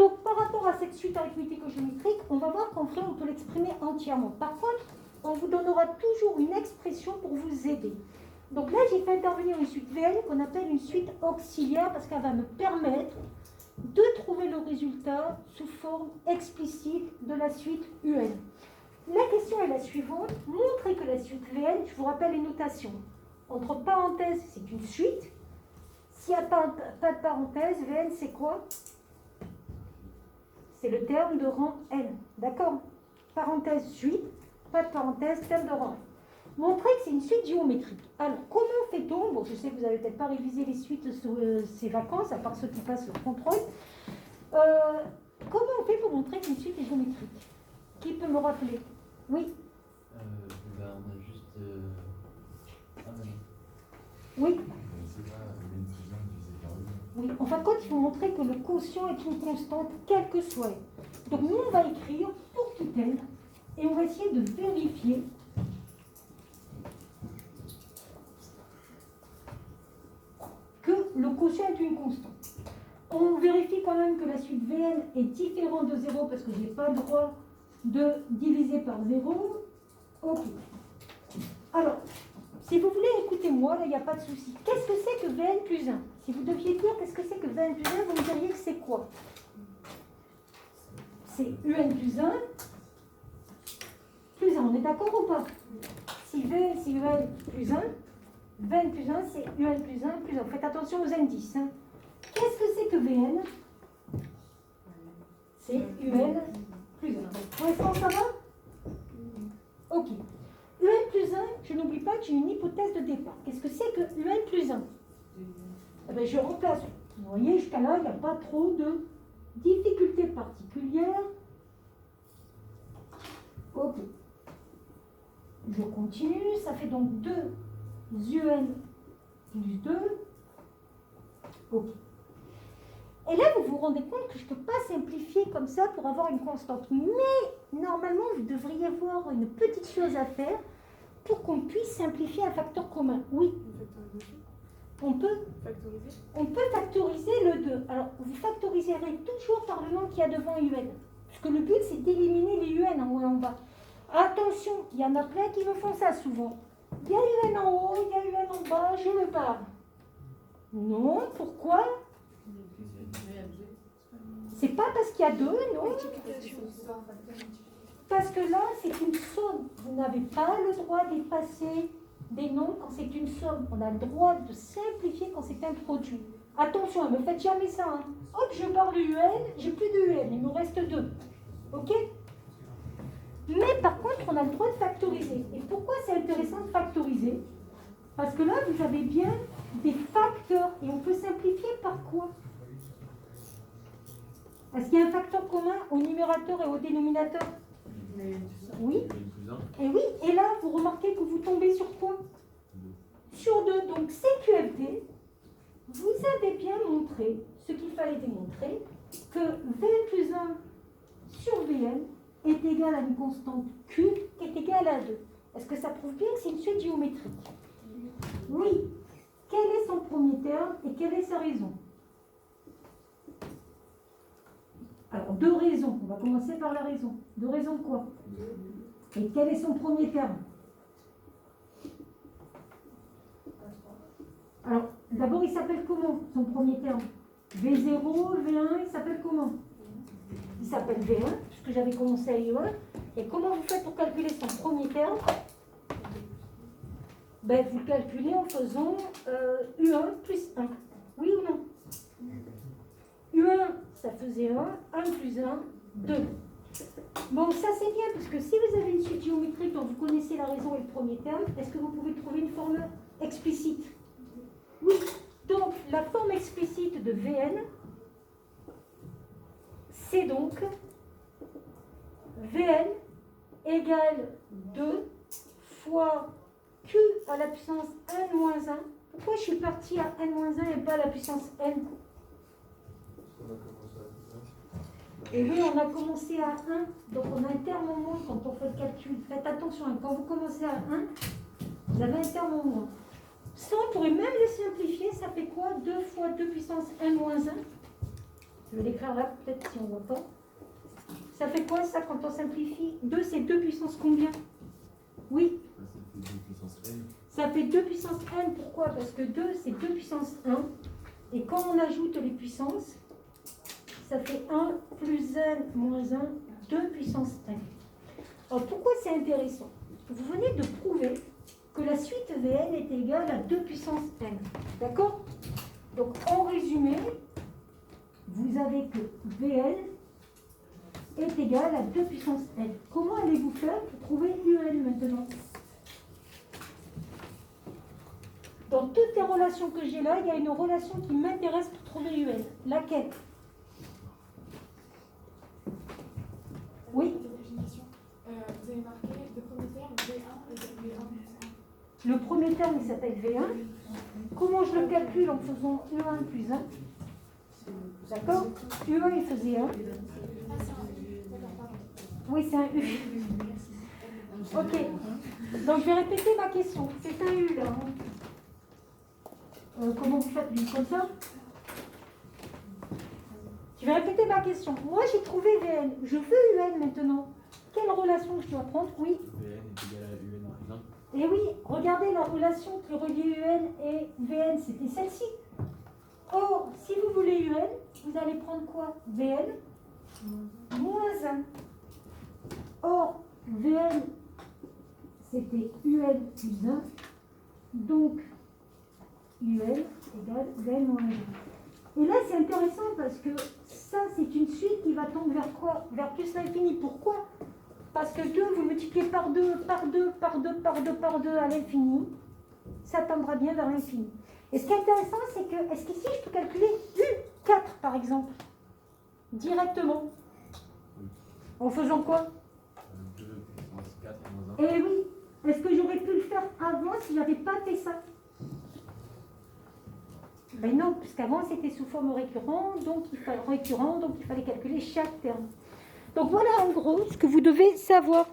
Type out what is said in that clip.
Donc, par rapport à cette suite arithmético-géométrique, on va voir qu'en vrai, on peut l'exprimer entièrement. Par contre, on vous donnera toujours une expression pour vous aider. Donc là, j'ai fait intervenir une suite VN qu'on appelle une suite auxiliaire parce qu'elle va me permettre de trouver le résultat sous forme explicite de la suite UN. La question est la suivante. Montrez que la suite VN, je vous rappelle les notations. Entre parenthèses, c'est une suite. S'il n'y a pas de parenthèse, VN, c'est quoi? C'est le terme de rang N. D'accord? Parenthèse suite, pas de parenthèse, terme de rang N. Montrez que c'est une suite géométrique. Alors, comment fait-on? Bon, je sais que vous n'avez peut-être pas révisé les suites sur ces vacances, à part ceux qui passent le contrôle. Comment on fait pour montrer qu'une suite est géométrique? Qui peut me rappeler? Oui? On a juste... Oui? C'est pas une fusion divisée par une. Oui, en fin de compte, il faut montrer que le quotient est une constante, quelle que soit elle. Donc nous, on va écrire pour tout n, et on va essayer de vérifier que le quotient est une constante. On vérifie quand même que la suite Vn est différente de 0 parce que je n'ai pas le droit de diviser par 0. Ok. Alors, si vous voulez, écoutez-moi, là, il n'y a pas de souci. Qu'est-ce que c'est que Vn plus 1? Si vous deviez dire qu'est-ce que c'est que Vn plus 1, vous me diriez que c'est quoi? C'est Un plus 1 plus 1. On est d'accord ou pas? Si Vn, c'est Un plus 1, Vn plus 1, c'est Un plus 1 plus 1. Faites attention aux indices. Hein. Qu'est-ce que c'est que Vn? C'est Un plus 1. Pour l'instant, ça va? Ok. Un plus 1, je n'oublie pas que j'ai une hypothèse de départ. Qu'est-ce que c'est que Un plus 1? Eh bien, je remplace. Vous voyez, jusqu'à là, il n'y a pas trop de difficultés particulières. Ok. Je continue. Ça fait donc 2 Un plus 2. Ok. Et là, vous vous rendez compte que je ne peux pas simplifier comme ça pour avoir une constante. Mais, normalement, vous devriez avoir une petite chose à faire pour qu'on puisse simplifier un facteur commun. Oui. On peut factoriser le 2. Alors, vous factoriserez toujours par le nombre qu'il y a devant UN. Parce que le but, c'est d'éliminer les UN en haut et en bas. Attention, il y en a plein qui me font ça souvent. Il y a UN en haut, il y a UN en bas, je me barre. Non, pourquoi? C'est pas parce qu'il y a 2, non. Parce que là, c'est une somme. Vous n'avez pas le droit d'effacer des noms quand c'est une somme. On a le droit de simplifier quand c'est un produit. Attention, ne me faites jamais ça. Hein. Hop, je barre le UN, j'ai plus de UN, il me reste 2. Ok? Mais par contre, on a le droit de factoriser. Et pourquoi c'est intéressant de factoriser? Parce que là, vous avez bien des facteurs. Et on peut simplifier par quoi? Est-ce qu'il y a un facteur commun au numérateur et au dénominateur? Oui. Et oui, et là, vous remarquez que vous tombez sur quoi? Sur 2. Donc, CQFD, vous avez bien montré ce qu'il fallait démontrer, que Vn plus 1 sur Vn est égal à une constante Q qui est égale à 2. Est-ce que ça prouve bien que c'est une suite géométrique? Oui. Quel est son premier terme et quelle est sa raison? Alors, 2 raisons. On va commencer par la raison. 2 raisons de quoi? Et quel est son premier terme? Alors, d'abord, il s'appelle comment, son premier terme? V0, V1, il s'appelle comment? Il s'appelle V1, puisque j'avais commencé à I1. Et comment vous faites pour calculer son premier terme? Ben, vous calculez en faisant U1 plus 1. Oui ou non? U1, ça faisait 1, 1 plus 1, 2. Bon, ça c'est bien, parce que si vous avez une suite géométrique dont vous connaissez la raison et le premier terme, est-ce que vous pouvez trouver une formule explicite? Oui. Donc, la forme explicite de Vn, c'est donc Vn égale 2 fois Q à la puissance n-1. Pourquoi je suis partie à n-1 et pas à la puissance n? Et oui, on a commencé à 1, donc on a un terme en moins quand on fait le calcul. Faites attention, quand vous commencez à 1, vous avez un terme en moins. Ça, on pourrait même le simplifier, ça fait quoi? 2 fois 2 puissance n-1. Je vais l'écrire là, peut-être si on ne voit pas. Ça fait quoi ça quand on simplifie? 2, c'est 2 puissance combien? Oui, Ça fait 2 puissance n. ça fait 2 puissance n. Pourquoi? Parce que 2, c'est 2 puissance 1. Et quand on ajoute les puissances, ça fait 1 plus n moins 1, 2 puissance n. Alors pourquoi c'est intéressant? Vous venez de prouver que la suite Vn est égale à 2 puissance n. D'accord? Donc en résumé, vous avez que Vn est égal à 2 puissance n. Comment allez-vous faire pour trouver un maintenant? Dans toutes les relations que j'ai là, il y a une relation qui m'intéresse pour trouver un. Laquelle? Oui. J'ai une question. Vous avez marqué le premier terme, V1 égale V1 plus 1. Le premier terme, il s'appelle V1. Comment je le calcule en faisant E1 plus 1? D'accord? E1, il faisait 1. Ah, c'est un U. D'accord, pardon. Oui, c'est un U. Ok. Donc, je vais répéter ma question. C'est un U, là. Comment vous faites? Comme ça? Je vais répéter ma question. Moi, j'ai trouvé Vn. Je veux Un maintenant. Quelle relation je dois prendre? Oui. Vn est égal à un plus 1. Et oui, regardez la relation qui relie Un et Vn, c'était celle-ci. Or, si vous voulez Un, vous allez prendre quoi? Vn moins 1. Or, Vn, c'était Un plus 1. Donc, Un égale Vn moins 1. Et là, c'est intéressant parce que ça, c'est une suite qui va tendre vers quoi? Vers plus l'infini. Pourquoi? Parce que 2, vous multipliez par 2, par 2, par 2, par 2, par 2 à l'infini, ça tendra bien vers l'infini. Et ce qui est intéressant, c'est que, est-ce qu'ici, je peux calculer U4, par exemple, directement? En faisant quoi? 2 puissance 4 moins 1. Eh oui, est-ce que j'aurais pu le faire avant si je n'avais pas fait ça? Ben non, puisqu'avant, c'était sous forme récurrente, donc il fallait calculer chaque terme. Donc voilà en gros ce que vous devez savoir.